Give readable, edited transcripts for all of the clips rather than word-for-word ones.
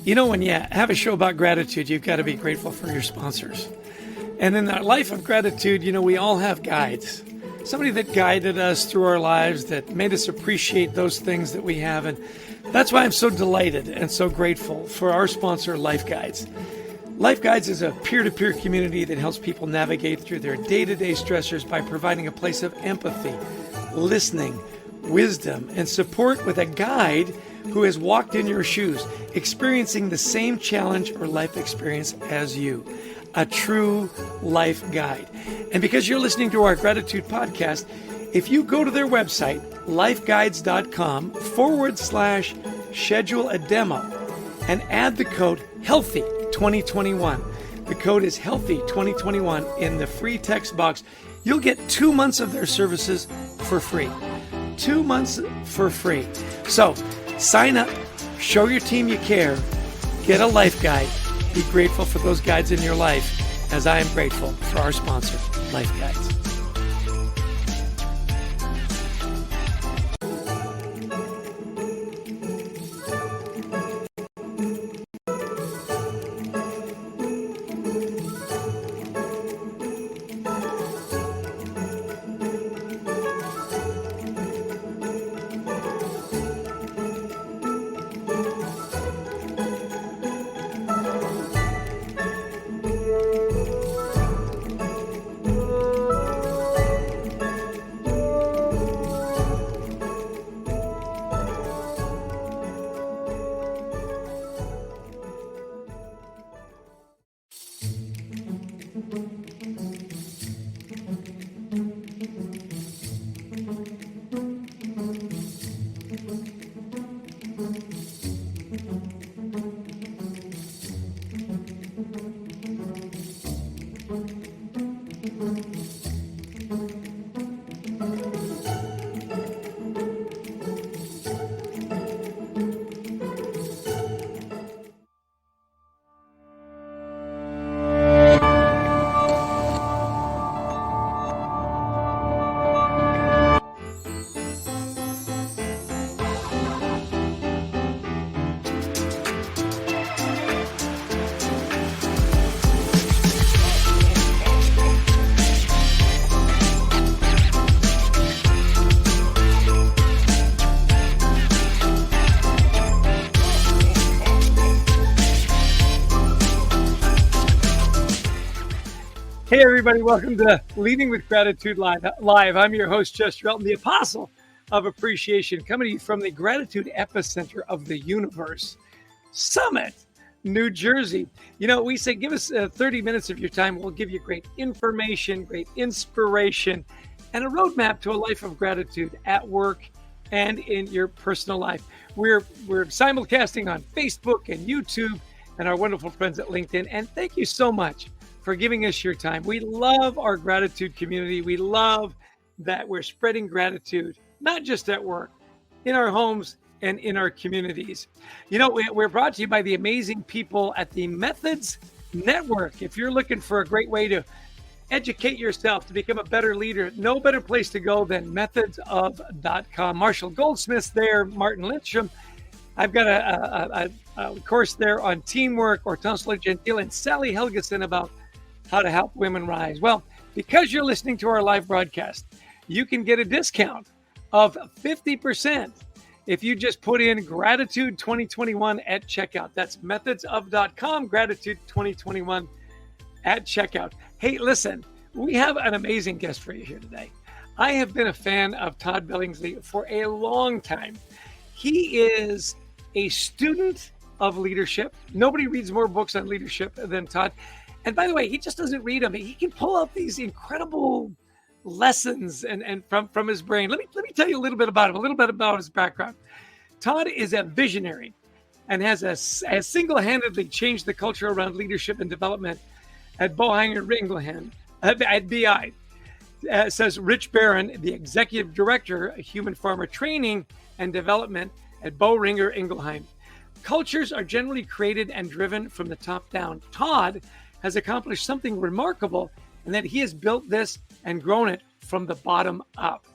You know, when you have a show about gratitude, you've got to be grateful for your sponsors. And in our life of gratitude, you know, we all have guides. Somebody that guided us through our lives, that made us appreciate those things that we have. And that's why I'm so delighted and so grateful for our sponsor, Life Guides. Life Guides is a peer-to-peer community that helps people navigate through their day-to-day stressors by providing a place of empathy, listening, wisdom, and support with a guide who has walked in your shoes, experiencing the same challenge or life experience as you. A true life guide. And because you're listening to our gratitude podcast, if you go to their website, lifeguides.com/schedule a demo and add the code HEALTHY2021. The code is HEALTHY2021 in the free text box. You'll get 2 months of their services for free. 2 months for free. So sign up, show your team you care, get a life guide, be grateful for those guides in your life, as I am grateful for our sponsor, Life Guides. Hey, everybody. Welcome to Leading with Gratitude Live. I'm your host, Chester Elton, the apostle of appreciation, coming to you from the gratitude epicenter of the universe, Summit, New Jersey. You know, we say, give us 30 minutes of your time. We'll give you great information, great inspiration, and a roadmap to a life of gratitude at work and in your personal life. We're simulcasting on Facebook and YouTube and our wonderful friends at LinkedIn. And thank you so much for giving us your time. We love our gratitude community. We love that we're spreading gratitude, not just at work, in our homes and in our communities. You know, we're brought to you by the amazing people at the Methods Network. If you're looking for a great way to educate yourself, to become a better leader, no better place to go than methodsof.com. Marshall Goldsmith's there, Martin Lindstrom. I've got a course there on teamwork, Ortonsla Gentile and Sally Helgeson about how to help women rise. Well, because you're listening to our live broadcast, you can get a discount of 50% if you just put in Gratitude 2021 at checkout. That's methodsof.com, Gratitude 2021 at checkout. Hey, listen, we have an amazing guest for you here today. I have been a fan of Todd Billingsley for a long time. He is a student of leadership. Nobody reads more books on leadership than Todd. And by the way, he just doesn't read them. He can pull out these incredible lessons and from his brain. Let me tell you a little bit about him, a little bit about his background. Todd is a visionary and has single-handedly changed the culture around leadership and development at Boehringer Ingelheim, at BI. Says Rich Boehrin, the executive director of human pharma training and development at Boehringer Ingelheim. Cultures are generally created and driven from the top down. Todd has accomplished something remarkable in that he has built this and grown it from the bottom up.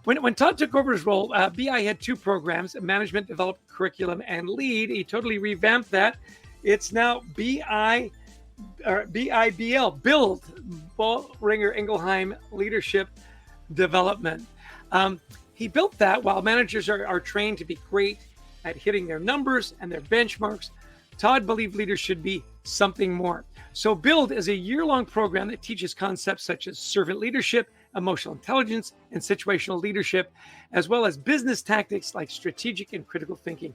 When Todd took over his role, BI had two programs: Management Development Curriculum and Lead. He totally revamped that. It's now BIBL, Build, Boehringer Ingelheim Leadership Development. He built that while managers are trained to be great at hitting their numbers and their benchmarks. Todd believed leaders should be something more. So Build is a year-long program that teaches concepts such as servant leadership, emotional intelligence, and situational leadership, as well as business tactics like strategic and critical thinking.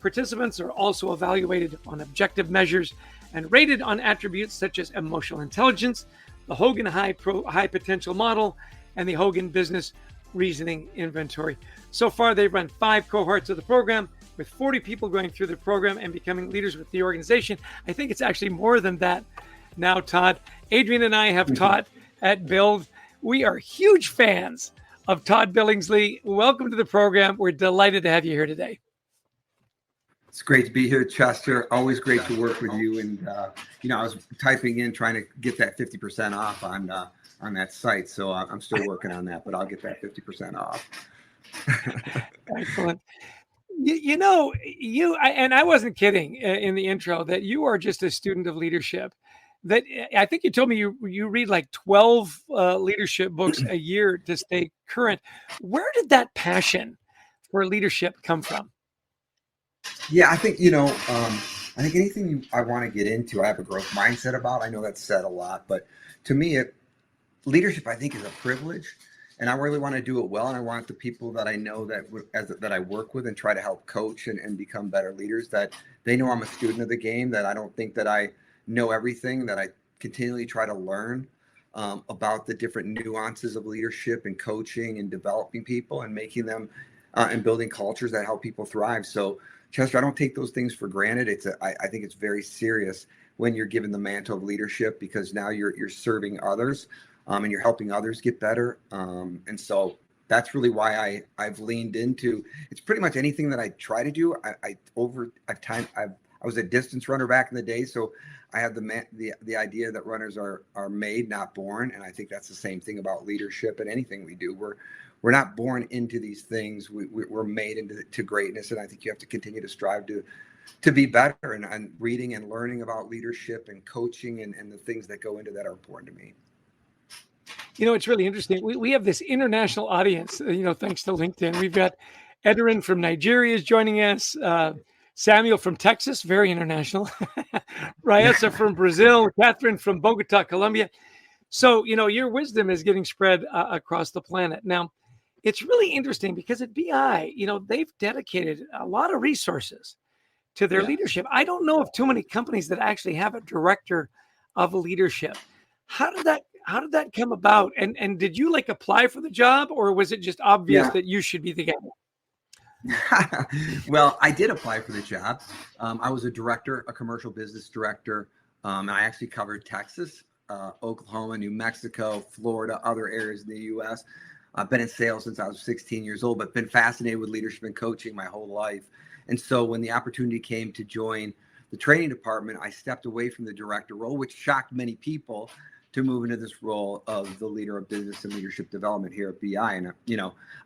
Participants are also evaluated on objective measures and rated on attributes such as emotional intelligence, the Hogan High Potential Model, and the Hogan Business Reasoning Inventory. So far, they've run 5 cohorts of the program, with 40 people going through the program and becoming leaders with the organization. I think it's actually more than that now, Todd. Adrian and I have taught at Build. We are huge fans of Todd Billingsley. Welcome to the program. We're delighted to have you here today. It's great to be here, Chester. Always great to work with you. And, I was typing in trying to get that 50% off on that site. So I'm still working on that, but I'll get that 50% off. Excellent. I wasn't kidding in the intro that you are just a student of leadership. That I think you told me you read like 12 leadership books a year to stay current. Where did that passion for leadership come from? Yeah, I think, I think anything I want to get into, I have a growth mindset about. I know that's said a lot, but to me, leadership, I think, is a privilege. And I really want to do it well. And I want the people that I know that I work with and try to help coach and become better leaders, that they know I'm a student of the game, that I don't think that I know everything, that I continually try to learn about the different nuances of leadership and coaching and developing people and making them and building cultures that help people thrive. So, Chester, I don't take those things for granted. I think it's very serious when you're given the mantle of leadership, because now you're serving others. And you're helping others get better. And so that's really why I've leaned into, it's pretty much anything that I try to do. I was a distance runner back in the day. So I have the idea that runners are made, not born. And I think that's the same thing about leadership and anything we do. We're not born into these things. We're made into greatness. And I think you have to continue to strive to be better, and reading and learning about leadership and coaching and the things that go into that are important to me. It's really interesting. We have this international audience, thanks to LinkedIn. We've got Ederin from Nigeria is joining us. Samuel from Texas, very international. Raessa from Brazil. Catherine from Bogota, Colombia. So, your wisdom is getting spread across the planet. Now, it's really interesting because at BI, they've dedicated a lot of resources to their leadership. I don't know of too many companies that actually have a director of leadership. How did that come about? And did you apply for the job, or was it just obvious that you should be the guy? Well, I did apply for the job. I was a commercial business director. And I actually covered Texas, Oklahoma, New Mexico, Florida, other areas in the U.S. I've been in sales since I was 16 years old, but been fascinated with leadership and coaching my whole life. And so when the opportunity came to join the training department, I stepped away from the director role, which shocked many people, to move into this role of the leader of business and leadership development here at BI. And,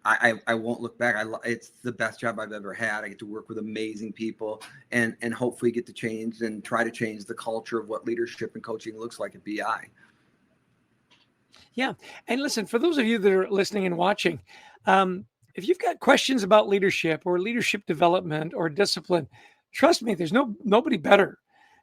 I won't look back. It's the best job I've ever had. I get to work with amazing people and hopefully get to change and try to change the culture of what leadership and coaching looks like at BI. Yeah. And listen, for those of you that are listening and watching, if you've got questions about leadership or leadership development or discipline, trust me, there's nobody better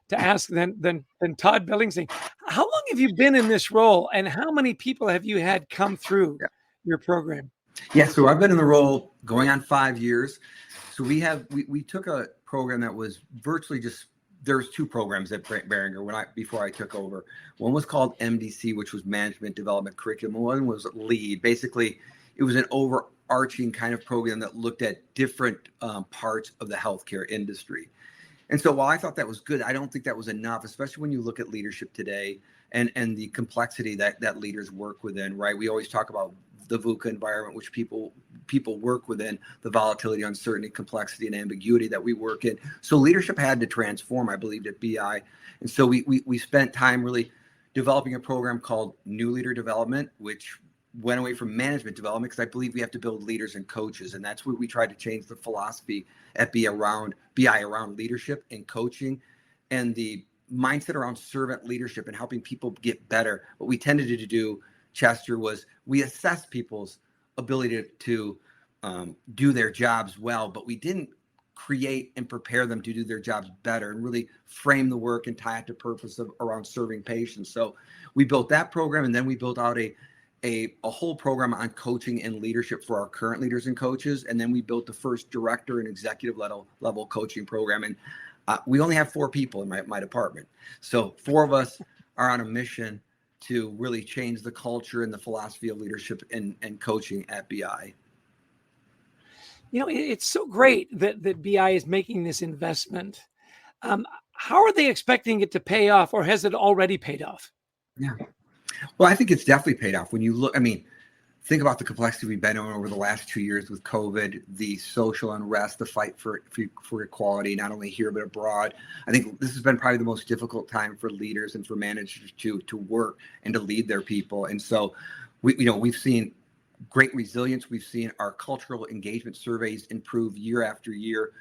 to ask than Todd Billingsley. How long have you been in this role, and how many people have you had come through your program? Yeah, so I've been in the role going on 5 years. So we took a program that was virtually just, there's 2 programs at Boehringer before I took over. One was called MDC, which was Management Development Curriculum. One was Lead. Basically, it was an overarching kind of program that looked at different parts of the healthcare industry. And so while I thought that was good, I don't think that was enough, especially when you look at leadership today and the complexity that leaders work within, right? We always talk about the VUCA environment, which people work within, the volatility, uncertainty, complexity, and ambiguity that we work in. So leadership had to transform, I believed, at BI. And so we spent time really developing a program called New Leader Development, which went away from management development because I believe we have to build leaders and coaches. And that's where we tried to change the philosophy at BI around leadership and coaching and the mindset around servant leadership and helping people get better. What we tended to do, Chester, was we assessed people's ability to do their jobs well, but we didn't create and prepare them to do their jobs better and really frame the work and tie it to purpose around serving patients. So we built that program, and then we built out a whole program on coaching and leadership for our current leaders and coaches. And then we built the first director and executive level coaching program. And we only have 4 people in my department. So 4 of us are on a mission to really change the culture and the philosophy of leadership and coaching at BI. It's so great that BI is making this investment. How are they expecting it to pay off, or has it already paid off? Yeah. Well, I think it's definitely paid off. When you look, think about the complexity we've been on over the last 2 years with COVID, the social unrest, the fight for equality, not only here but abroad. I think this has been probably the most difficult time for leaders and for managers to work and to lead their people. And so we've seen great resilience. We've seen our cultural engagement surveys improve year after year.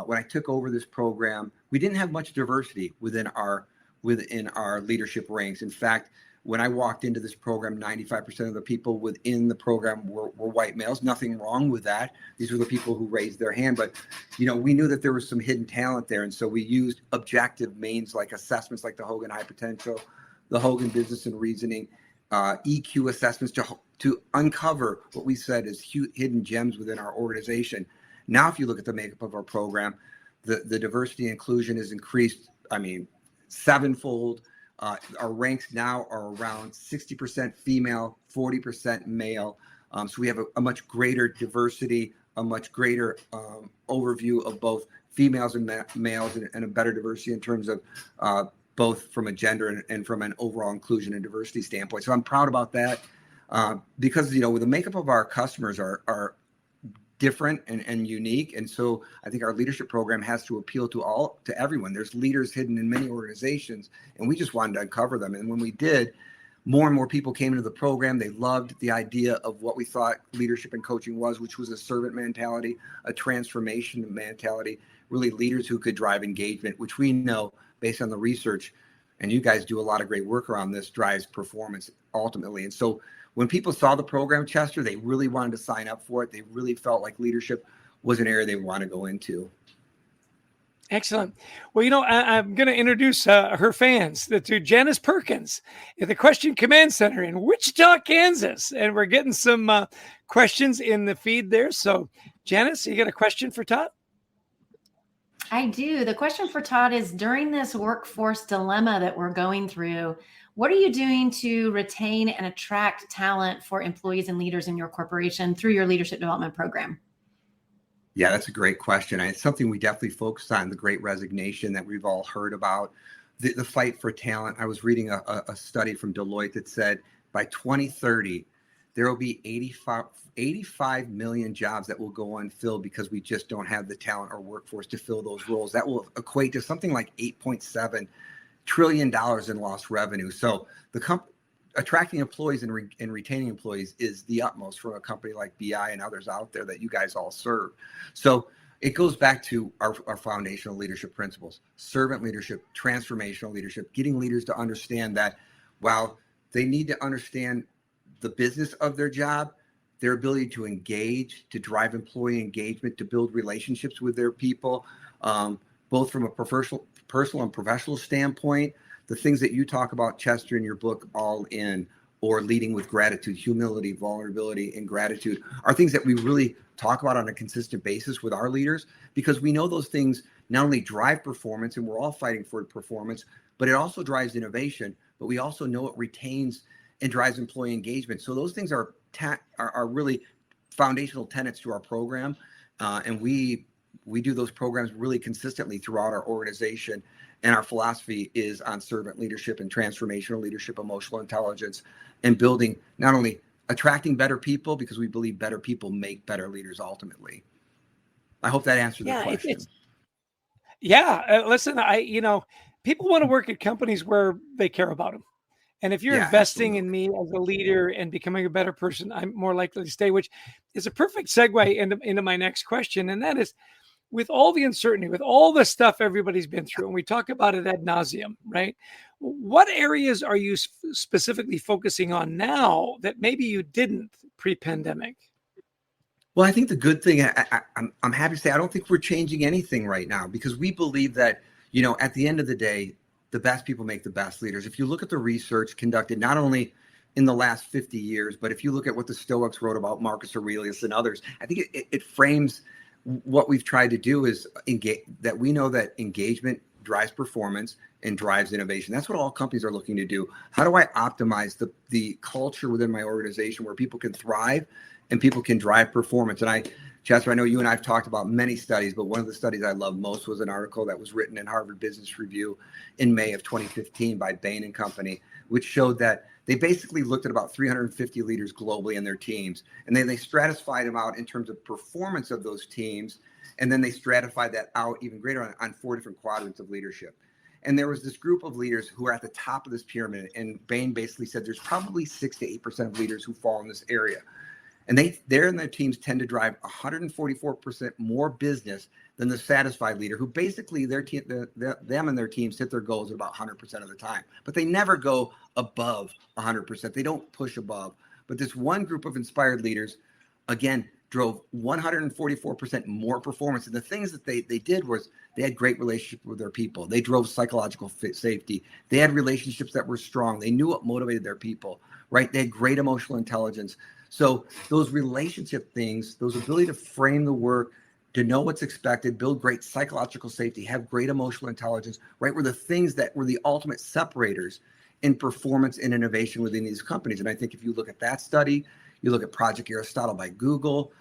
When I took over this program, we didn't have much diversity within our leadership ranks. In fact, when I walked into this program, 95% of the people within the program were white males. Nothing wrong with that. These were the people who raised their hand. But, we knew that there was some hidden talent there. And so we used objective means like assessments like the Hogan High Potential, the Hogan Business and Reasoning, EQ assessments to uncover what we said is hidden gems within our organization. Now, if you look at the makeup of our program, the diversity and inclusion is increased, 7-fold. Our ranks now are around 60% female, 40% male. So we have a much greater diversity, a much greater overview of both females and males, and a better diversity in terms of both from a gender and from an overall inclusion and diversity standpoint. So I'm proud about that because, with the makeup of our customers are different and unique. And so I think our leadership program has to appeal to everyone. There's leaders hidden in many organizations, and we just wanted to uncover them. And when we did, more and more people came into the program. They loved the idea of what we thought leadership and coaching was, which was a servant mentality, a transformation mentality, really leaders who could drive engagement, which we know based on the research, and you guys do a lot of great work around this, drives performance ultimately. And so when people saw the program, Chester, they really wanted to sign up for it. They really felt like leadership was an area they want to go into. Excellent. Well, I'm going to introduce her fans to Janice Perkins at the Question Command Center in Wichita, Kansas. And we're getting some questions in the feed there. So, Janice, you got a question for Todd? I do. The question for Todd is, during this workforce dilemma that we're going through, what are you doing to retain and attract talent for employees and leaders in your corporation through your leadership development program? Yeah, that's a great question. It's something we definitely focus on, the great resignation that we've all heard about, the fight for talent. I was reading a study from Deloitte that said by 2030, there will be 85 million jobs that will go unfilled because we just don't have the talent or workforce to fill those roles. That will equate to something like $8.7 trillion in lost revenue. So attracting employees and retaining employees is the utmost from a company like BI and others out there that you guys all serve. So it goes back to our foundational leadership principles: servant leadership, transformational leadership, getting leaders to understand that while they need to understand the business of their job, their ability to engage, to drive employee engagement, to build relationships with their people, both from a personal and professional standpoint. The things that you talk about, Chester, in your book, All In, or Leading with Gratitude, humility, vulnerability, and gratitude, are things that we really talk about on a consistent basis with our leaders, because we know those things not only drive performance, and we're all fighting for performance, but it also drives innovation. But we also know it retains and drives employee engagement. So those things are really foundational tenets to our program, and we do those programs really consistently throughout our organization. And our philosophy is on servant leadership and transformational leadership, emotional intelligence, and building, not only attracting better people, because we believe better people make better leaders ultimately. I hope that answered the question. Listen, people want to work at companies where they care about them. And if you're Yeah, investing in absolutely. me as a leader and becoming a better person, I'm more likely to stay, which is a perfect segue into my next question. And that is, with all the uncertainty, with all the stuff everybody's been through, and we talk about it ad nauseum, right? What areas are you specifically focusing on now that maybe you didn't pre-pandemic? Well, I think the good thing, I'm happy to say, I don't think we're changing anything right now, because we believe that, at the end of the day, the best people make the best leaders. If you look at the research conducted not only in the last 50 years, but if you look at what the Stoics wrote about Marcus Aurelius and others, I think it frames what we've tried to do is that we know that engagement drives performance and drives innovation. That's what all companies are looking to do. How do I optimize the culture within my organization where people can thrive and people can drive performance? And Chester, I know you and I have talked about many studies, but one of the studies I love most was an article that was written in Harvard Business Review in May of 2015 by Bain and Company, which showed that they basically looked at about 350 leaders globally and their teams, and then they stratified them out in terms of performance of those teams, and then they stratified that out even greater on 4 different quadrants of leadership. And there was this group of leaders who are at the top of this pyramid, and Bain basically said there's probably 6 to 8% of leaders who fall in this area. And they're and their teams tend to drive 144% more business than the satisfied leader, who basically them and their teams hit their goals about 100% of the time. But they never go above 100%. They don't push above. But this one group of inspired leaders, again, drove 144% more performance. And the things that they did was they had great relationships with their people. They drove psychological safety. They had relationships that were strong. They knew what motivated their people, right? They had great emotional intelligence. So those relationship things, those ability to frame the work, to know what's expected, build great psychological safety, have great emotional intelligence, right, were the things that were the ultimate separators in performance and innovation within these companies. And I think if you look at that study, you look at Project Aristotle by Google,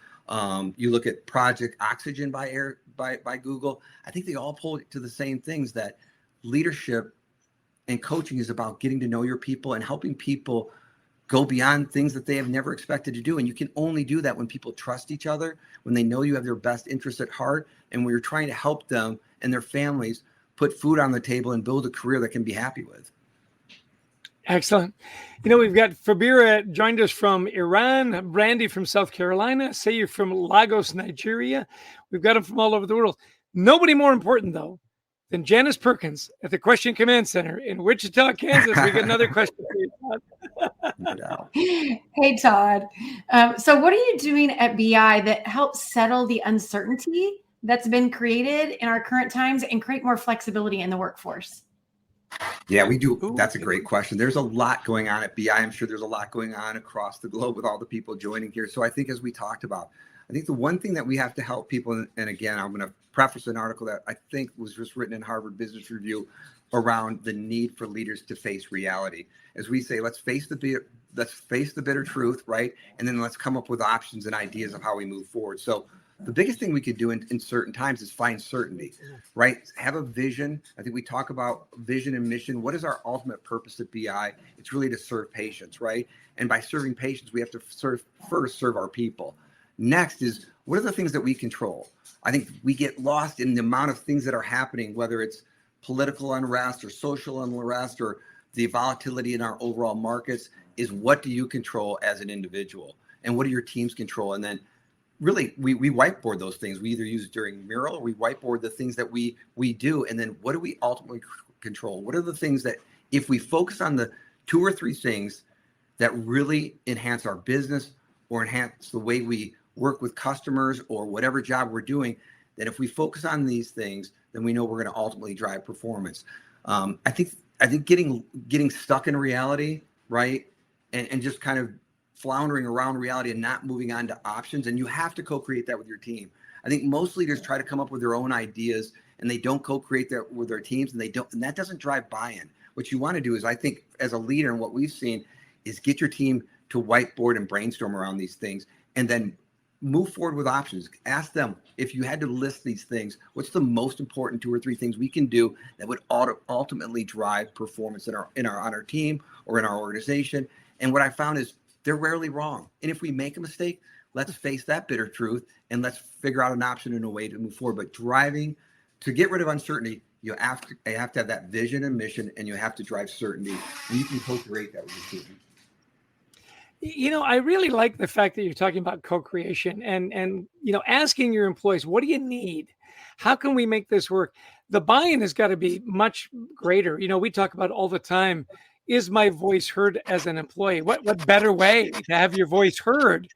you look at Project Oxygen by Google, I think they all pull to the same things, that leadership and coaching is about getting to know your people and helping people go beyond things that they have never expected to do. And you can only do that when people trust each other, when they know you have their best interests at heart, and when you're trying to help them and their families put food on the table and build a career that can be happy with. Excellent. We've got Fabira joined us from Iran, Brandy from South Carolina, Sayu from Lagos, Nigeria. We've got them from all over the world. Nobody more important, though, than Janice Perkins at the Question Command Center in Wichita, Kansas. We get another question for you, Todd. Hey, Todd. So what are you doing at BI that helps settle the uncertainty that's been created in our current times and create more flexibility in the workforce? Yeah, we do. That's a great question. There's a lot going on at BI. I'm sure there's a lot going on across the globe with all the people joining here. So I think, as we talked about, I think the one thing that we have to help people, and again, I'm going to preface an article that I think was just written in Harvard Business Review around the need for leaders to face reality. As we say, let's face the bitter truth, right? And then let's come up with options and ideas of how we move forward. So the biggest thing we could do in certain times is find certainty, right? Have a vision. I think we talk about vision and mission. What is our ultimate purpose at BI? It's really to serve patients, right? And by serving patients, we have to first serve our people. Next is, what are the things that we control? I think we get lost in the amount of things that are happening, whether it's political unrest or social unrest or the volatility in our overall markets. Is what do you control as an individual, and what do your teams control? And then really we whiteboard those things. We either use during Mural, or we whiteboard the things that we do, and then what do we ultimately control? What are the things that, if we focus on the 2 or 3 things that really enhance our business or enhance the way we work with customers or whatever job we're doing, that if we focus on these things, then we know we're going to ultimately drive performance. I think getting stuck in reality, right, and just kind of floundering around reality and not moving on to options, and you have to co-create that with your team. I think most leaders try to come up with their own ideas, and they don't co-create that with their teams, and that doesn't drive buy-in. What you want to do is, I think, as a leader, and what we've seen is get your team to whiteboard and brainstorm around these things, and then move forward with options. Ask them, if you had to list these things, what's the most important 2 or 3 things we can do that would ultimately drive performance on our team or in our organization? And what I found is they're rarely wrong. And if we make a mistake, let's face that bitter truth and let's figure out an option and a way to move forward. But driving to get rid of uncertainty, You have to have that vision and mission, and you have to drive certainty, and you can co-create that with your team. I really like the fact that you're talking about co-creation and asking your employees, what do you need? How can we make this work? The buy-in has got to be much greater. We talk about all the time, is my voice heard as an employee? What better way to have your voice heard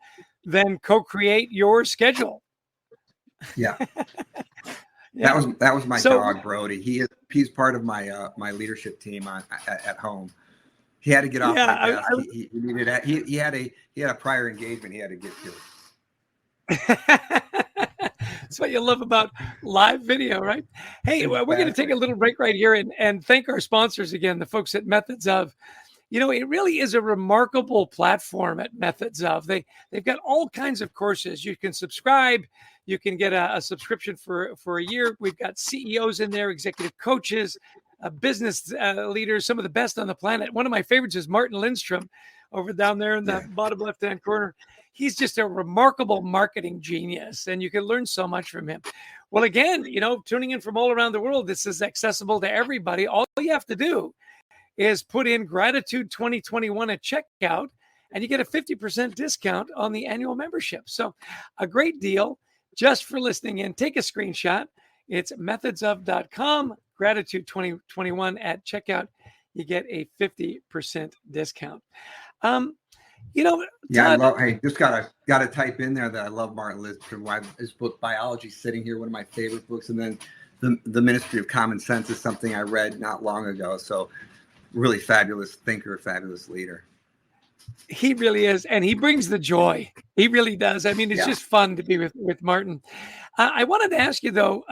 than co-create your schedule? Yeah. Yeah. That was my dog, Brody. He's part of my my leadership team at home. He had to get off my desk. He needed he had a prior engagement he had to get to. That's what you love about live video, right? Hey, we're going to take a little break right here and thank our sponsors again, the folks at Methods Of. It really is a remarkable platform at Methods Of. They've got all kinds of courses. You can subscribe. You can get a subscription for a year. We've got CEOs in there, executive coaches, business leaders, some of the best on the planet. One of my favorites is Martin Lindstrom over down there in the bottom left-hand corner. He's just a remarkable marketing genius, and you can learn so much from him. Well, again, tuning in from all around the world, this is accessible to everybody. All you have to do is put in Gratitude 2021 at checkout, and you get a 50% discount on the annual membership. So a great deal just for listening in. Take a screenshot. It's methodsof.com, Gratitude 2021 at checkout. You get a 50% discount. Todd, I love. Hey, just gotta type in there that I love Martin Lindstrom. His book Biology sitting here, one of my favorite books, and then the Ministry of Common Sense is something I read not long ago. So really fabulous thinker, fabulous leader. He really is, and he brings the joy. He really does. I mean, it's just fun to be with Martin. I wanted to ask you though.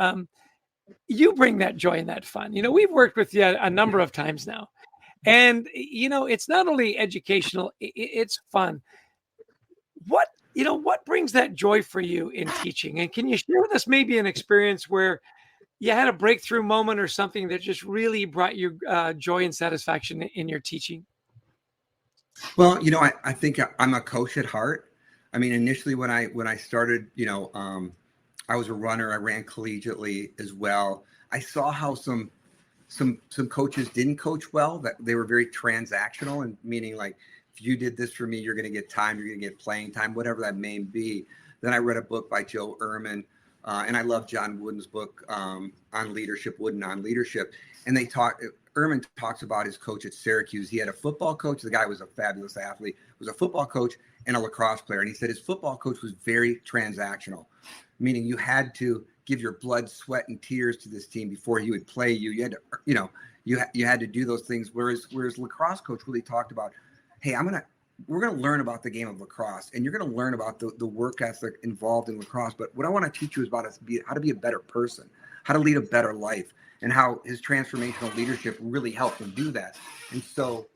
You bring that joy and that fun. We've worked with you a number of times now. And, it's not only educational, it's fun. What brings that joy for you in teaching? And can you share with us maybe an experience where you had a breakthrough moment or something that just really brought you joy and satisfaction in your teaching? Well, I think I'm a coach at heart. I mean, initially when I started, I was a runner. I ran collegiately as well. I saw how some coaches didn't coach well, that they were very transactional, and meaning like, if you did this for me, you're going to get time, you're going to get playing time, whatever that may be. Then I read a book by Joe Ehrman, and I love John Wooden's book on leadership, Wooden on leadership. And Ehrman talks about his coach at Syracuse. He had a football coach. The guy was a fabulous athlete, was a football coach and a lacrosse player. And he said his football coach was very transactional, meaning you had to give your blood, sweat, and tears to this team before he would play you. You had to, you had to do those things. Whereas lacrosse coach really talked about, hey, we're gonna learn about the game of lacrosse, and you're gonna learn about the work ethic involved in lacrosse. But what I want to teach you is about how to be a better person, how to lead a better life, and how his transformational leadership really helped him do that. And so,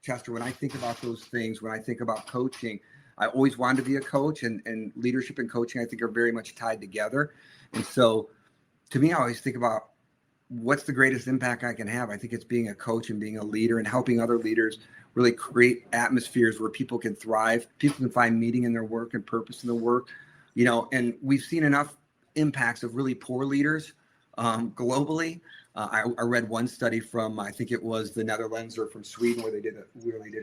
Chester, when I think about those things, when I think about coaching, I always wanted to be a coach, and leadership and coaching, I think, are very much tied together. And so to me, I always think about what's the greatest impact I can have. I think it's being a coach and being a leader and helping other leaders really create atmospheres where people can thrive, people can find meaning in their work and purpose in their work, and we've seen enough impacts of really poor leaders globally. I read one study from, I think it was the Netherlands or from Sweden, where they did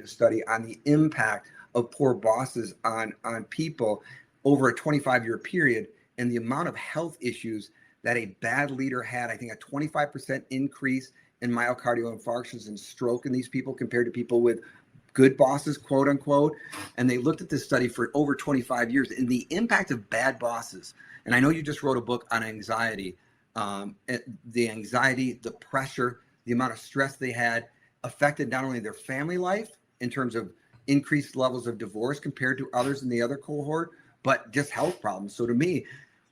a study on the impact of poor bosses on people over a 25-year period, and the amount of health issues that a bad leader had. I think a 25% increase in myocardial infarctions and stroke in these people compared to people with good bosses, quote unquote. And they looked at this study for over 25 years and the impact of bad bosses. And I know you just wrote a book on anxiety. The anxiety, the pressure, the amount of stress they had affected not only their family life in terms of increased levels of divorce compared to others in the other cohort, but just health problems. So to me,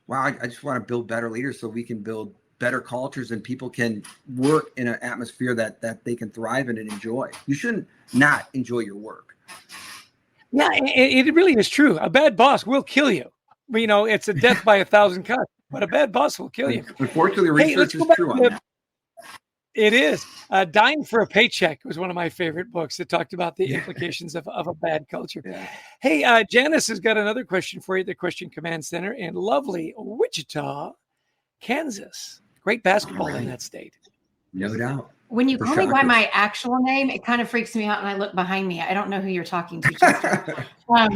wow, I just want to build better leaders so we can build better cultures and people can work in an atmosphere that they can thrive in and enjoy. You shouldn't not enjoy your work. Yeah, it really is true. A bad boss will kill you. It's a death by 1,000 cuts, but a bad boss will kill you. Unfortunately, research is true on that. It is. Dying for a Paycheck was one of my favorite books that talked about the implications of a bad culture. Yeah. Hey, Janice has got another question for you at the Question Command Center in lovely Wichita, Kansas. Great basketball in that state. No doubt. When you For call me by shockers. my actual name, it kind of freaks me out, and I look behind me. I don't know who you're talking to, Chester. So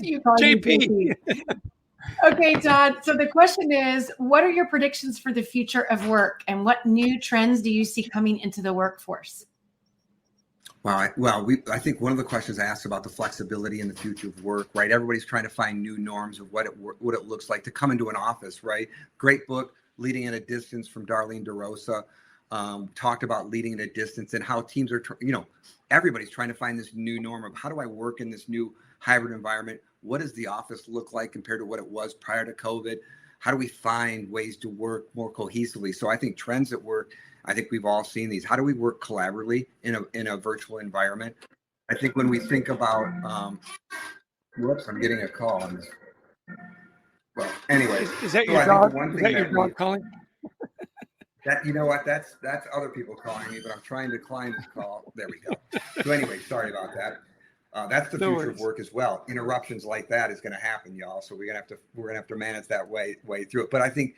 you call me JP. Okay, Todd. So the question is, what are your predictions for the future of work, and what new trends do you see coming into the workforce? I think one of the questions I asked about the flexibility in the future of work, right? Everybody's trying to find new norms of what it looks like to come into an office, right? Great book, Leading at a Distance from Darlene DeRosa, talked about leading at a distance and how teams are, everybody's trying to find this new norm of how do I work in this new hybrid environment? What does the office look like compared to what it was prior to COVID? How do we find ways to work more cohesively? So I think trends at work, I think we've all seen these. How do we work collaboratively in a virtual environment? I think when we think about, whoops, I'm getting a call on this. Well, anyway, Is that your dog? One Is thing that your dog calling? That, you know what, that's other people calling me, but I'm trying to decline this call. There we go. So anyway, sorry about that. That's the future of work as well. Interruptions like that is going to happen, y'all. So we're gonna have to manage that way through it. But I think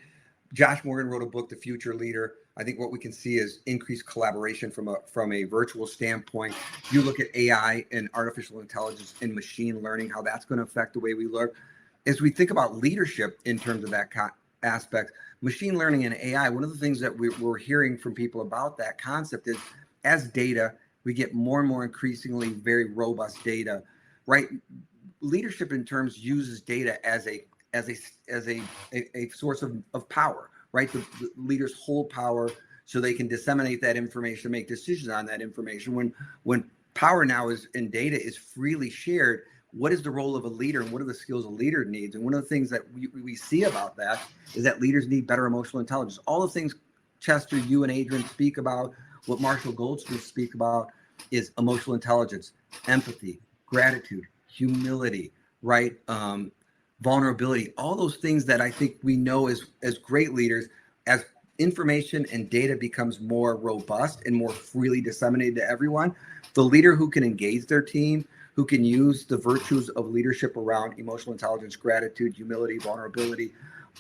Josh Morgan wrote a book, The Future Leader. I think what we can see is increased collaboration from a virtual standpoint. You look at AI and artificial intelligence and machine learning, how that's going to affect the way we learn. As we think about leadership in terms of that aspect, machine learning and AI, one of the things that we're hearing from people about that concept is as data, we get more and more increasingly very robust data, right? Leadership in terms uses data as a source of power, right? The leaders hold power so they can disseminate that information, make decisions on that information. When power now is in data is freely shared, what is the role of a leader and what are the skills a leader needs? And one of the things that we see about that is that leaders need better emotional intelligence. All the things Chester, you and Adrian speak about, what Marshall Goldsmith speak about is emotional intelligence, empathy, gratitude, humility, right? Vulnerability, all those things that I think we know as great leaders, as information and data becomes more robust and more freely disseminated to everyone, the leader who can engage their team, who can use the virtues of leadership around emotional intelligence, gratitude, humility, vulnerability,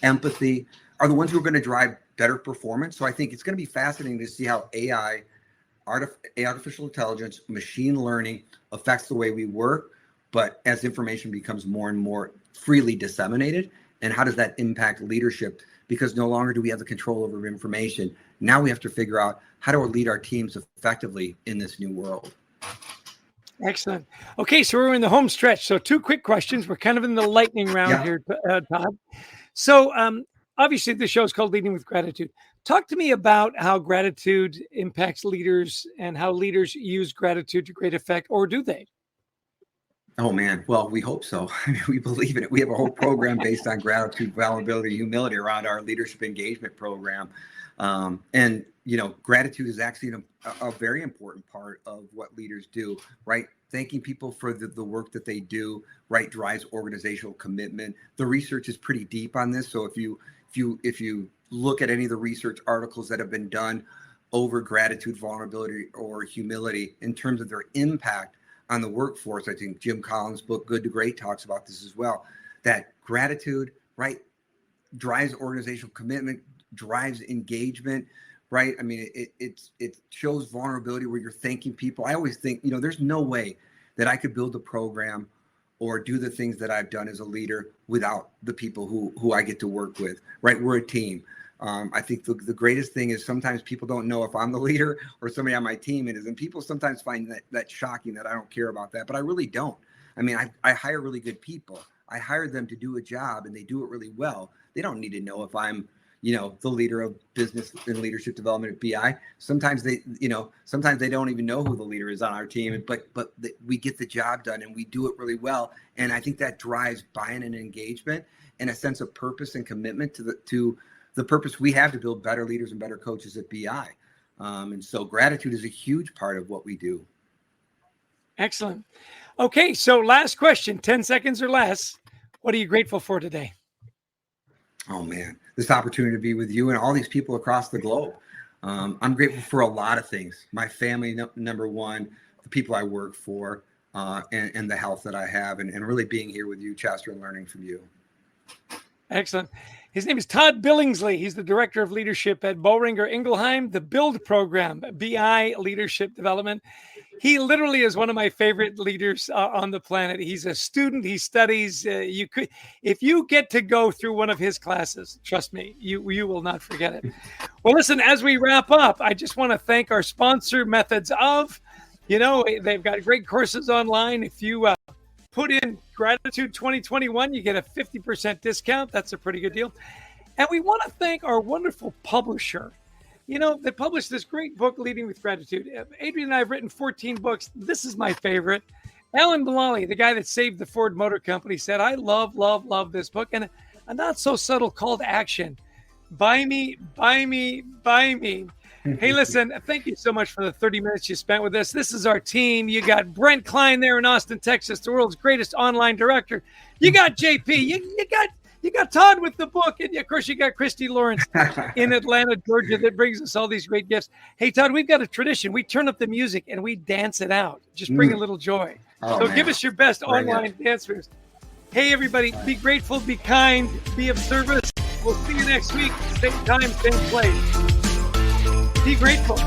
empathy, are the ones who are going to drive better performance. So I think it's going to be fascinating to see how AI, artificial intelligence, machine learning affects the way we work, but as information becomes more and more freely disseminated, and how does that impact leadership? Because no longer do we have the control over information. Now we have to figure out how do we lead our teams effectively in this new world. Excellent. Okay, so we're in the home stretch. So 2 quick questions. We're kind of in the lightning round here, Todd. So obviously the show is called Leading with Gratitude. Talk to me about how gratitude impacts leaders and how leaders use gratitude to great effect, or do they? Oh man, well, we hope so. I mean, we believe in it. We have a whole program based on gratitude, vulnerability, humility around our leadership engagement program. And gratitude is actually a very important part of what leaders do, right? Thanking people for the work that they do, right, drives organizational commitment. The research is pretty deep on this. So if you look at any of the research articles that have been done over gratitude, vulnerability, or humility in terms of their impact on the workforce, I think Jim Collins' book, Good to Great, talks about this as well, that gratitude, right, drives organizational commitment, drives engagement, right? I mean, it shows vulnerability where you're thanking people. I always think, there's no way that I could build a program or do the things that I've done as a leader without the people who I get to work with, right? We're a team. I think the greatest thing is sometimes people don't know if I'm the leader or somebody on my team is, and people sometimes find that shocking that I don't care about that, but I really don't. I mean, I hire really good people. I hire them to do a job and they do it really well. They don't need to know if I'm, the leader of business and leadership development at BI. Sometimes they don't even know who the leader is on our team, but we get the job done and we do it really well. And I think that drives buy-in and engagement and a sense of purpose and commitment to the purpose we have to build better leaders and better coaches at BI. And so gratitude is a huge part of what we do. Excellent. Okay, so last question, 10 seconds or less. What are you grateful for today? Oh man, this opportunity to be with you and all these people across the globe. I'm grateful for a lot of things. My family, number one, the people I work for, and the health that I have, and really being here with you, Chester, and learning from you. Excellent. His name is Todd Billingsley. He's the Director of Leadership at Boehringer Ingelheim, the BUILD program, BI Leadership Development. He literally is one of my favorite leaders on the planet. He's a student. He studies. If you get to go through one of his classes, trust me, you will not forget it. Well, listen, as we wrap up, I just want to thank our sponsor, Methods of. They've got great courses online. If you put in Gratitude 2021, you get a 50% discount. That's a pretty good deal. And we want to thank our wonderful publisher. They published this great book, Leading with Gratitude. Adrian and I have written 14 books. This is my favorite. Alan Mulally, the guy that saved the Ford Motor Company, said, I love, love, love this book. And a not so subtle call to action. Buy me, buy me, buy me. Hey, listen, thank you so much for the 30 minutes you spent with us. This is our team. You got Brent Klein there in Austin, Texas, the world's greatest online director. You got JP. You got Todd with the book. And, of course, you got Christy Lawrence in Atlanta, Georgia, that brings us all these great gifts. Hey, Todd, we've got a tradition. We turn up the music and we dance it out. Just bring a little joy. Give us your best online dance moves. Hey, everybody, be grateful, be kind, be of service. We'll see you next week. Same time, same place. Be grateful.